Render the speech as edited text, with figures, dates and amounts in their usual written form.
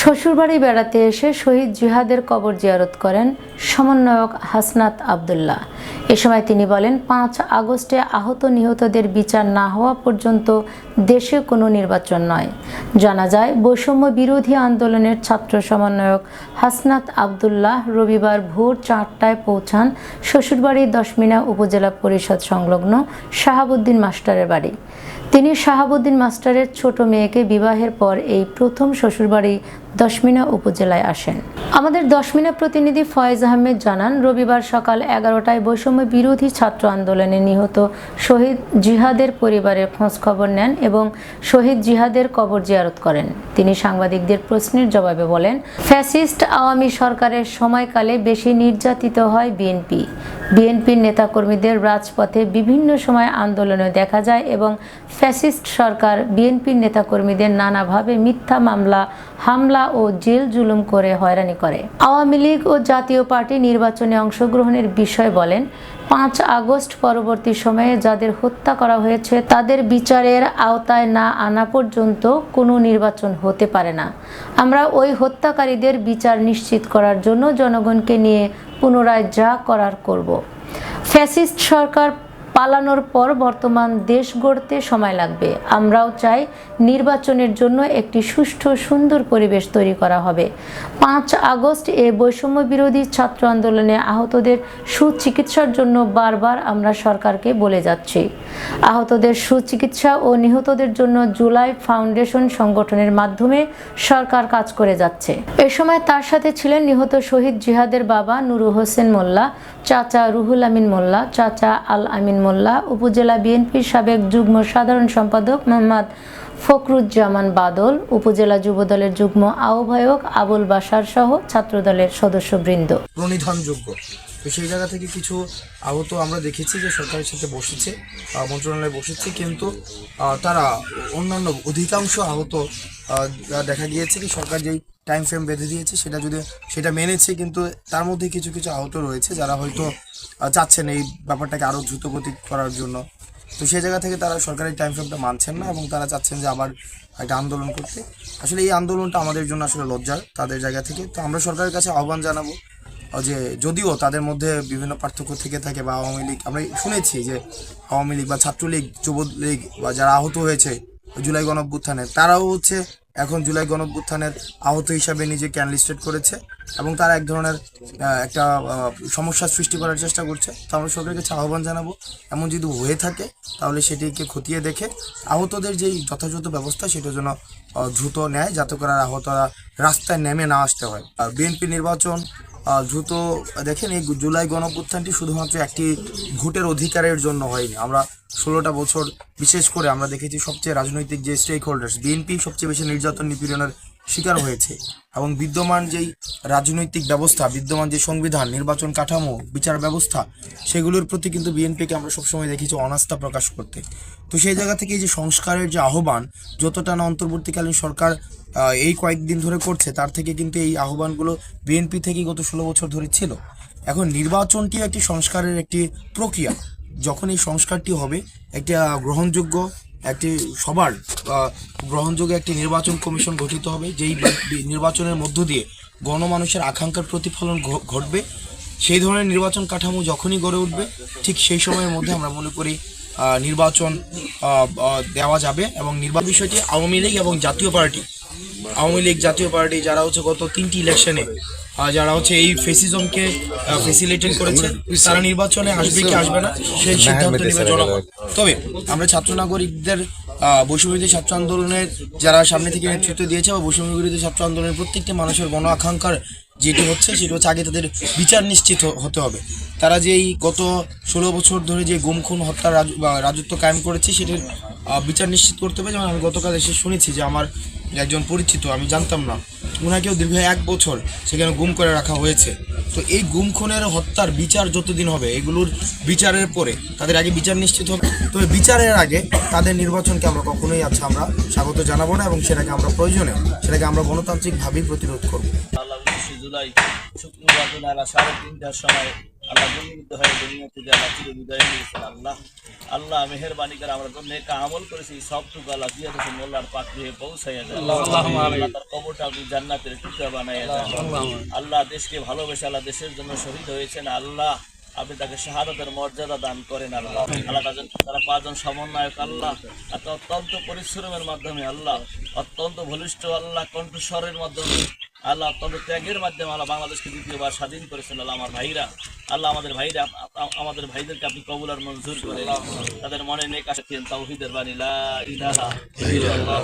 শ্বশুরবাড়ি বেড়াতে এসে শহীদ জিহাদের কবর জিয়ারত করেন সমন্বয়ক হাসনাত আবদুল্লাহ। এ সময় তিনি বলেন, ৫ আগস্টে আহত নিহতদের বিচার না হওয়া পর্যন্ত দেশে কোনো নির্বাচন নয়। জানা যায়, বৈষম্য বিরোধী আন্দোলনের ছাত্র সমন্বয়ক হাসনাত আবদুল্লাহ রবিবার ভোর ৪টায় পৌঁছান শ্বশুরবাড়ি দশমিনা উপজেলা পরিষদ সংলগ্ন শাহাবুদ্দিন মাস্টারের বাড়ি। তিনি শাহাবুদ্দিন মাস্টারের ছোট মেয়েকে বিবাহের পর এই প্রথম শ্বশুরবাড়ি দশমিনা উপজেলায় আসেন। আমাদের দশমিনা প্রতিনিধি ফয়েজ আহমেদ জানান, রবিবার সকাল ১১টায় বৈষম্য বিরোধী ছাত্র আন্দোলনে নিহত শহীদ জিহাদের পরিবারের খোঁজ খবর নেন এবং শহীদ জিহাদের কবর জিয়ারত করেন। তিনি সাংবাদিকদের প্রশ্নের জবাবে বলেন, ফ্যাসিস্ট আওয়ামী সরকারের সময়কালে বেশি নির্যাতিত হয় বিএনপি। বিএনপির নেতাকর্মীদের রাজপথে বিভিন্ন সময় আন্দোলনে দেখা যায় এবং ফ্যাসিস্ট সরকার বিএনপির নেতাকর্মীদের নানাভাবে মিথ্যা মামলা, হামলা ও জেল জুলুম করে হয়রানি করে। আওয়ামী লীগ ও জাতীয় পার্টি নির্বাচনে অংশগ্রহণের বিষয় বলেন, ৫ আগস্ট পরবর্তী সময়ে যাদের হত্যা করা হয়েছে তাদের বিচারের আওতায় না আনা পর্যন্ত কোনো নির্বাচন হতে পারে না। আমরা ওই হত্যাকারীদের বিচার নিশ্চিত করার জন্য জনগণকে নিয়ে পুনরায় যা করার করব। ফ্যাসিস্ট সরকার পালানোর পর বর্তমান দেশ গড়তে সময় লাগবে। আমরাও চাই নির্বাচনের জন্য একটি সুষ্ঠু সুন্দর পরিবেশ তৈরি করা হবে। ৫ আগস্ট এ বৈষম্য বিরোধী ছাত্র আন্দোলনে আহতদের সুচিকিৎসার জন্য বারবার আমরা সরকারকে বলে যাচ্ছি। আহতদের সুচিকিৎসা ও নিহতদের জন্য জুলাই ফাউন্ডেশন সংগঠনের মাধ্যমে সরকার কাজ করে যাচ্ছে। এ সময় তার সাথে ছিলেন নিহত শহীদ জিহাদের বাবা নুরু হোসেন মোল্লা, চাচা রুহুল আমিন মোল্লা, চাচা আল আমিন মোল্লা, উপজেলা বিএনপির সাবেক যুগ্ম সাধারণ সম্পাদক মোহাম্মদ ফখরুজ্জামান বাদল, উপজেলা যুবদলের যুগ্ম আহ্বায়ক আবুল বাশার সহ ছাত্রদলের সদস্যবৃন্দ। প্রণিধানযোগ্য তো সেই জায়গা থেকে কিছু আহত আমরা দেখেছি যে সরকারের সাথে বসেছে, মন্ত্রণালয়ে বসেছে, কিন্তু তারা অন্যান্য অধিকাংশ আহত দেখা গিয়েছে কি সরকার যেই টাইম ফ্রেম বেঁধে দিয়েছে সেটা মেনেছে, কিন্তু তার মধ্যে কিছু কিছু আহত রয়েছে যারা হয়তো চাচ্ছেন এই ব্যাপারটাকে আরও দ্রুতগতি করার জন্য। তো সেই জায়গা থেকে তারা সরকারের টাইম ফ্রেমটা মানছেন না এবং তারা চাচ্ছেন যে আবার একটা আন্দোলন করতে। আসলে এই আন্দোলনটা আমাদের জন্য আসলে লজ্জার তাদের জায়গা থেকে। তো আমরা সরকারের কাছে আহ্বান জানাবো যে যদিও তাদের মধ্যে বিভিন্ন পার্থক্য থেকে থাকে বা আওয়ামী লীগ, আমরা শুনেছি যে আওয়ামী লীগ বা ছাত্রলীগ, যুবলীগ বা যারা আহত হয়েছে জুলাই গণঅভ্যুত্থানে, তারাও এখন জুলাই গণঅভ্যুত্থানের আহত হিসাবে নিজেকে অ্যানলিস্টেড করেছে এবং তারা এক ধরনের একটা সমস্যার সৃষ্টি করার চেষ্টা করছে। তো আমরা সরকারের কাছে আহ্বান জানাবো, এমন যদি হয়ে থাকে তাহলে সেটিকে খতিয়ে দেখে আহতদের যেই যথাযথ ব্যবস্থা সেটা যেন দ্রুত নেয়, যাতে করে আহতরা রাস্তায় নেমে না আসতে হয়। আর বিএনপি নির্বাচন দ্রুত দেখেন, এই জুলাই গণঅভ্যুত্থানটি শুধুমাত্র একটি ভোটের অধিকারের জন্য হয়নি। আমরা 16টা বছর বিশেষ করে আমরা দেখেছি সবচেয়ে রাজনৈতিক যে স্টেক হোল্ডার্স, বিএনপি সবচেয়ে বেশি নির্যাতন নিপীড়নের শিকার হয়েছে এবং বিদ্যমান যেই রাজনৈতিক ব্যবস্থা, বিদ্যমান যে সংবিধান, নির্বাচন কাঠামো, বিচার ব্যবস্থা, সেগুলোর প্রতি কিন্তু বিএনপিকে আমরা সবসময় দেখেছি অনাস্থা প্রকাশ করতে। তো সেই জায়গা থেকে এই যে সংস্কারের যে আহ্বান, যতটা না অন্তর্বর্তীকালীন সরকার এই কয়েকদিন ধরে করছে, তার থেকে কিন্তু এই আহ্বানগুলো বিএনপি থেকেই গত 16 বছর ধরে ছিল। এখন নির্বাচনটি একটি সংস্কারের একটি প্রক্রিয়া। যখন এই সংস্কারটি হবে, একটা গ্রহণযোগ্য একটি সবার গ্রহণযোগ্য একটি নির্বাচন কমিশন গঠিত হবে, যেই নির্বাচনের মধ্য দিয়ে গণমানুষের আকাঙ্ক্ষার প্রতিফলন ঘটবে। সেই ধরনের নির্বাচন কাঠামো যখনই গড়ে উঠবে, ঠিক সেই সময়ের মধ্যে আমরা মনে করি নির্বাচন দেওয়া যাবে। এবং নির্বাচন বিষয়টি আওয়ামী লীগ এবং জাতীয় পার্টি যারা গত 3টি ইলেকশনে যারা এই ফেসিজমকে ফেসিলিটেট করেছে, তারা নির্বাচনে আসবে কি আসবে না সেই সিদ্ধান্ত নেবে জনগণ। তবে আমরা ছাত্র নাগরিকদের বৈষম্য বিরোধী ছাত্র আন্দোলনের যারা সামনে থেকে নেতৃত্ব দিয়েছে বা বৈষম্য বিরোধী ছাত্র আন্দোলনের প্রত্যেকটি মানুষের গণ আকাঙ্ক্ষার যেটি সেটা হচ্ছে আগে তাদের বিচার নিশ্চিত হতে হবে। তারা যে এই গত 16 বছর ধরে যে গুম খুন হত্যার রাজত্ব কায়েম করেছে, সেটির বিচার নিশ্চিত করতে হবে। যেমন আমি গতকাল এসে শুনেছি যে আমার একজন পরিচিত, আমি জানতাম না, ওনাকেও দীর্ঘ 1 বছর সেখানে গুম করে রাখা হয়েছে। তো এই গুম খুনের হত্যার বিচার যতদিন হবে, এগুলোর বিচারের পরে তাদের আগে বিচার নিশ্চিত হবে। তো বিচারের আগে তাদের নির্বাচনকে আমরা কখনোই আমরা স্বাগত জানাবো না এবং সেটাকে আমরা গণতান্ত্রিকভাবেই প্রতিরোধ করবো। জুলাই শুক্রবার বেলা 3:30টার সময় আল্লাহ জন্মিত হয়ে দুনিয়া থেকে আল্লাহ চির বিদায় নিয়েছেন। আল্লাহ আল্লাহ মেহেরবানি করে আমরা তো নেক আমল করেছি, সবটুকু আল্লাহ জিয়াদ হোসেন মোল্লার পাক দিয়ে পৌঁছাইয়া দেন। আল্লাহ তার কবরটা আপনি জান্নাতের টুকরা বানাইয়া দেন। আল্লাহ দেশকে ভালোবেসে আল্লাহ দেশের জন্য শহীদ হয়েছেন। আল্লাহ আপনি তাকে শাহাদাতের মর্যাদা দান করেন। আল্লাহ আল্লাহ তারা পাঁচজন সমন্বয়ক আল্লাহ এত অত্যন্ত পরিশ্রমের মাধ্যমে আল্লাহ অত্যন্ত বলিষ্ঠ আল্লাহ কণ্ঠস্বরের মাধ্যমে আল্লাহ অত্যন্ত ত্যাগের মাধ্যমে আল্লাহ বাংলাদেশকে দ্বিতীয়বার স্বাধীন করেছেন। আল্লাহ আমার ভাইরা আল্লাহ আমাদের ভাইদেরকে আপনি কবুল আর মঞ্জুর করেন। তাদের মনে নেক আশা তাওহীদের বাণী লা ইলাহা ইল্লাল্লাহ।